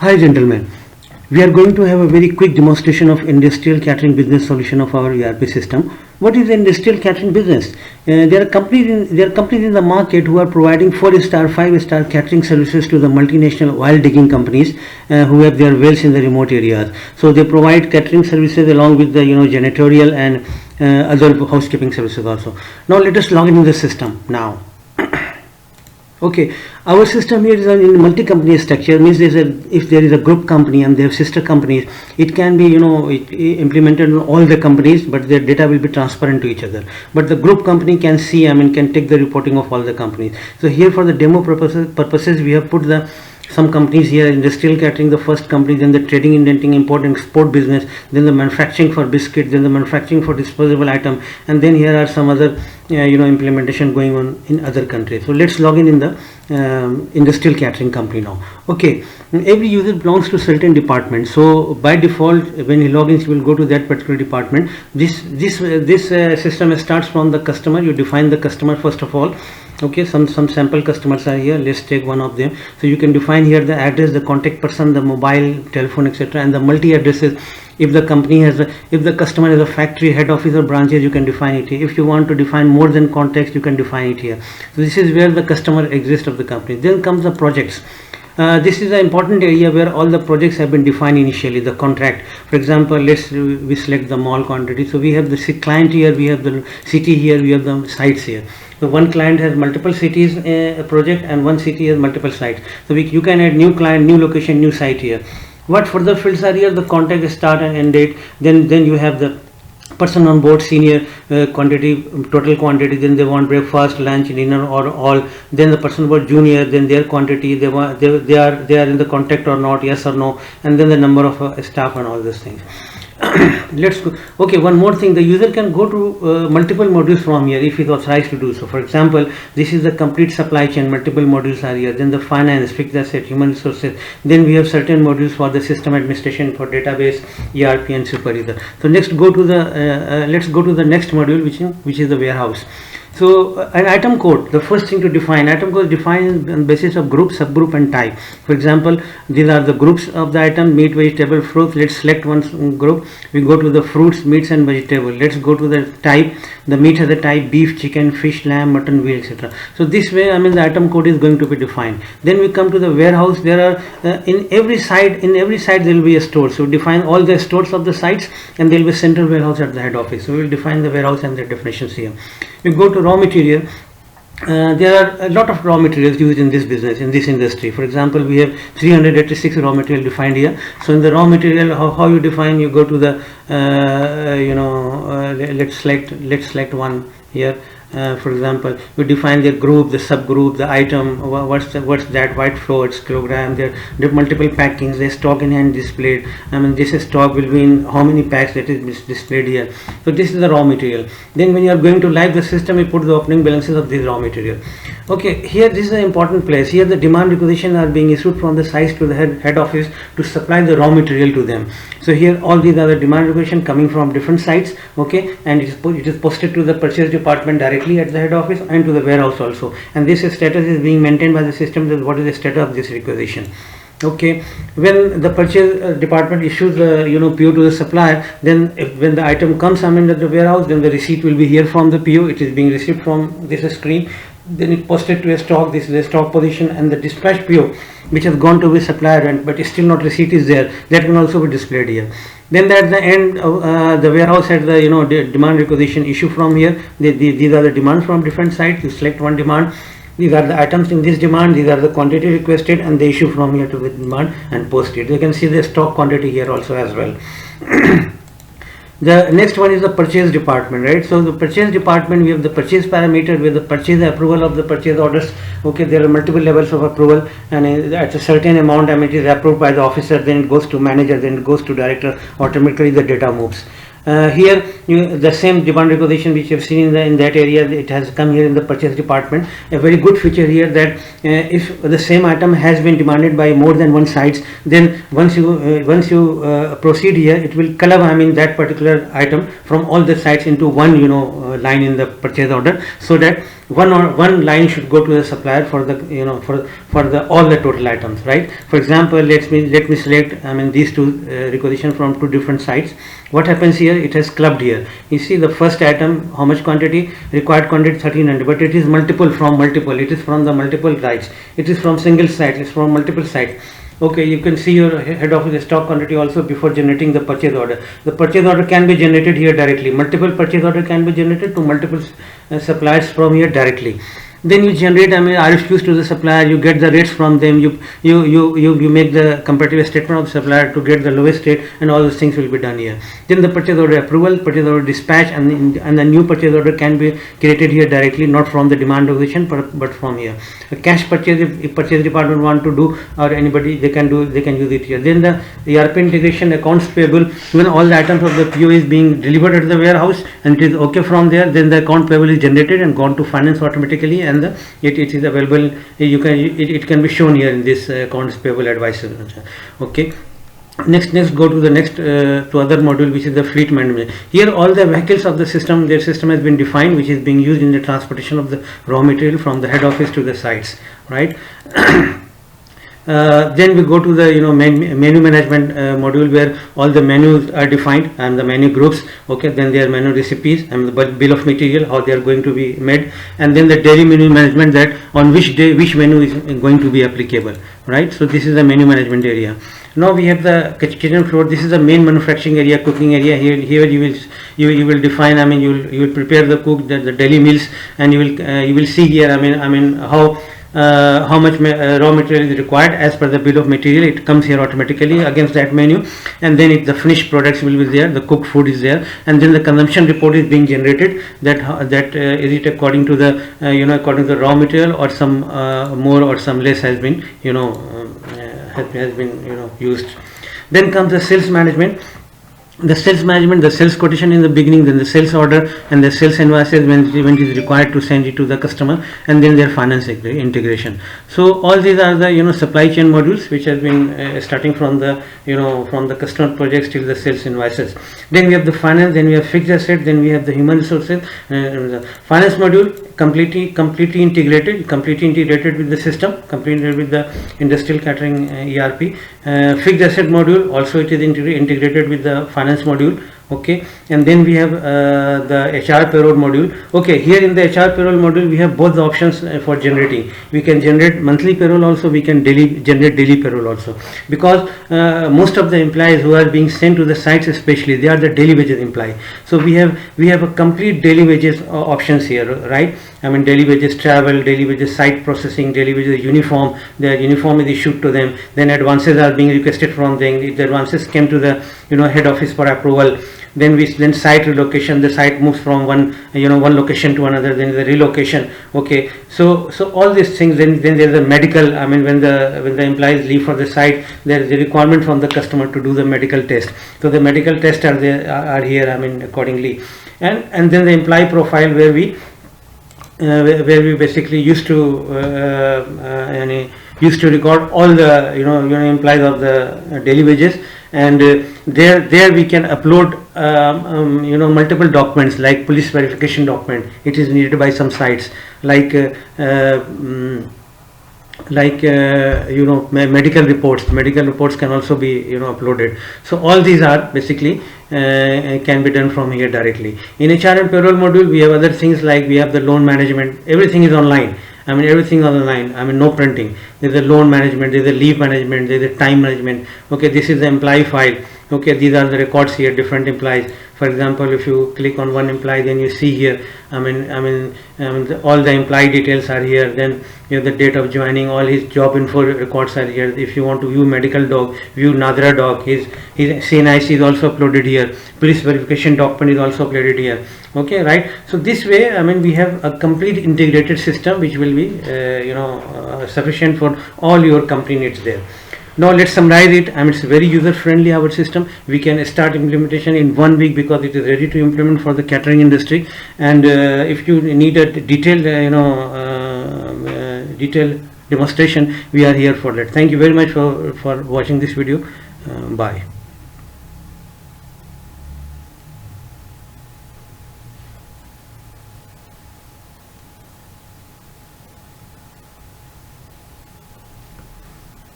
Hi gentlemen, we are going to have a very quick demonstration of industrial catering business solution of our ERP system. What is industrial catering business? There are companies in the market who are providing 4-star, 5-star catering services to the multinational oil digging companies who have their wells in the remote areas. So they provide catering services along with the janitorial and other housekeeping services also. Now let us log in the system now. Okay, our system here is in multi-company structure. Means if there is a group company and they have sister companies, it can be implemented in all the companies, but their data will be transparent to each other. But the group company can see, can take the reporting of all the companies. So here for the demo purposes we have put some companies here: industrial catering, the first company, then the trading, indenting, import and export business, then the manufacturing for biscuit, then the manufacturing for disposable item, and then here are some other implementation going on in other countries. So let's log in the industrial catering company now. Okay, every user belongs to certain department, so by default when he logins he will go to that particular department. This system starts from the customer. You define the customer first of all. Okay, some sample customers are here. Let's take one of them. So you can define here the address, the contact person, the mobile, telephone, etc., and the multi addresses. If the company has if the customer has a factory, head office or branches, you can define it here. If you want to define more than contacts, you can define it here. So this is where the customer exists of the company. Then comes the projects. This is an important area where all the projects have been defined initially, the contract. For example, we select the mall quantity. So we have the client here, we have the city here, we have the sites here. So one client has multiple cities project, and one city has multiple sites. So you can add new client, new location, new site here. What further fields are here? The contact, start and end date. Then you have the person on board, senior, quantity, total quantity, then they want breakfast, lunch, dinner or all. Then the person was junior, then their quantity, they are in the contact or not, yes or no, and then the number of staff and all these things. Let's go. Okay, one more thing, the user can go to multiple modules from here if he is authorized to do so. For example, this is the complete supply chain, multiple modules are here. Then the finance, fixed asset, human resources. Then we have certain modules for the system administration, for database, ERP and supervisor. So next go to the let's go to the next module, which is the warehouse. So an item code, the first thing to define, item code is defined on basis of group, subgroup and type. For example, these are the groups of the item: meat, vegetable, fruits. Let's select one group. We go to the fruits, meats and vegetable. Let's go to the type. The meat has a type beef, chicken, fish, lamb, mutton, veal, etc. So this way, the item code is going to be defined. Then we come to the warehouse. There are in every site there will be a store. So define all the stores of the sites, and there will be a central warehouse at the head office. So we will define the warehouse and the definitions here. We go to raw material. There are a lot of raw materials used in this business, in this industry. For example, we have 386 raw material defined here. So in the raw material, how you define? You go to the let's select one here. For example, we define the group, the subgroup, the item, what's that, white flour, it's kilogram. There are multiple packings, they stock in hand displayed. This stock will be in how many packs that is displayed here. So this is the raw material. Then when you are going to live the system, you put the opening balances of this raw material. Okay, here this is an important place. Here the demand requisitions are being issued from the sites to the head office to supply the raw material to them. So here all these are the demand requisitions coming from different sites. Okay, and it is posted to the purchase department directly at the head office and to the warehouse also. And this status is being maintained by the system. That what is the status of this requisition. Okay, when the purchase department issues PO to the supplier, then when the item comes at the warehouse, then the receipt will be here from the PO. It is being received from this screen. Then it posted to a stock. This is the stock position, and the dispatch PO which has gone to the supplier, but still not receipt is there. That can also be displayed here. Then at the end, the warehouse had the demand requisition issue from here. These are the demands from different sites. You select one demand. These are the items in this demand. These are the quantity requested, and they issue from here to the demand and post it. You can see the stock quantity here also as well. The next one is the purchase department, right? So the purchase department, we have the purchase parameter with the purchase approval of the purchase orders. Okay, there are multiple levels of approval, and at a certain amount, it is approved by the officer, then it goes to manager, then it goes to director. Automatically the data moves. Here the same demand requisition which you have seen in that area, it has come here in the purchase department. A very good feature here that if the same item has been demanded by more than one sites, then once you proceed here, it will club that particular item from all the sites into one line in the purchase order, so that one line should go to the supplier for the for the all the total items, right? For example, let me select these two requisition from two different sites. What happens here? It has clubbed here. You see the first item, how much quantity? Required quantity 1300, but it is multiple from multiple. It is from the multiple sites. It is from single site. It's from multiple sites. Okay, you can see your head office stock quantity also before generating the purchase order. The purchase order can be generated here directly. Multiple purchase order can be generated to multiple suppliers from here directly. Then you generate RFQs to the supplier. You get the rates from them. You make the comparative statement of the supplier to get the lowest rate, and all those things will be done here. Then the purchase order approval, purchase order dispatch, and the new purchase order can be created here directly, not from the demand position, but from here. A cash purchase, if purchase department want to do, or anybody, they can use it here. Then the ERP integration, accounts payable, when all the items of the PO is being delivered at the warehouse and it is okay from there, then the account payable is generated and gone to finance automatically, and it is available. It can be shown here in this accounts payable advisor. Okay. Next go to the next to other module, which is the fleet management. Here all the vehicles of the system, their system has been defined, which is being used in the transportation of the raw material from the head office to the sites, right? Then we go to the menu management module, where all the menus are defined and the menu groups. Okay, then their menu recipes and the bill of material, how they are going to be made, and then the daily menu management, that on which day which menu is going to be applicable, right? So this is the menu management area. Now we have the kitchen floor. This is the main manufacturing area, cooking area. Here you will define. You will prepare the the daily meals, and you will see here. How much raw material is required as per the bill of material. It comes here automatically against that menu, and then the finished products will be there, the cooked food is there, and then the consumption report is being generated, that is it according to the according to the raw material, or some more or some less has been has been used. Then comes the sales management. The sales quotation in the beginning, then the sales order and the sales invoices when it is required to send it to the customer, and then their finance integration. So all these are the supply chain modules, which has been starting from the from the customer projects till the sales invoices. Then we have the finance, then we have fixed asset, then we have the human resources. The finance module completely integrated with the system, completely with the industrial catering ERP. Fixed asset module also, it is integrated with the finance module. Okay, and then we have the HR payroll module. Okay, here in the HR payroll module we have both the options for generating. We can generate monthly payroll also, we can generate daily payroll also, because most of the employees who are being sent to the sites, especially, they are the daily wages employee. So we have a complete daily wages options here, right? Daily wages travel, daily wages site processing, daily wages uniform. The uniform is issued to them, then advances are being requested from them. If the advances came to the head office for approval, then site relocation, the site moves from one location to another, then the relocation. Okay, so all these things. Then there's a medical. When the employees leave for the site, there is a requirement from the customer to do the medical test. So the medical tests are here. Accordingly, and then the employee profile, where we basically used to record all the employees of the daily wages, and there we can upload multiple documents, like police verification document. It is needed by some sites, like medical reports can also be uploaded. So all these are basically can be done from here directly. In HR and payroll module, we have other things, like we have the loan management. Everything is online. Everything is online. No printing. There's a loan management, there's a leave management, there's a time management. Okay, this is the employee file. Okay, these are the records here, different employees. For example, if you click on one employee, then you see here, all the employee details are here. Then you have the date of joining, all his job info records are here. If you want to view medical dog, view Nadra dog, his CNIC is also uploaded here. Police verification document is also uploaded here. Okay, right? So this way, we have a complete integrated system, which will be sufficient for all your company needs there. Now let's summarize it. It's very user friendly, our system. We can start implementation in 1 week, because it is ready to implement for the catering industry. And if you need a detailed detailed demonstration, we are here for that. Thank you very much for watching this video. Bye.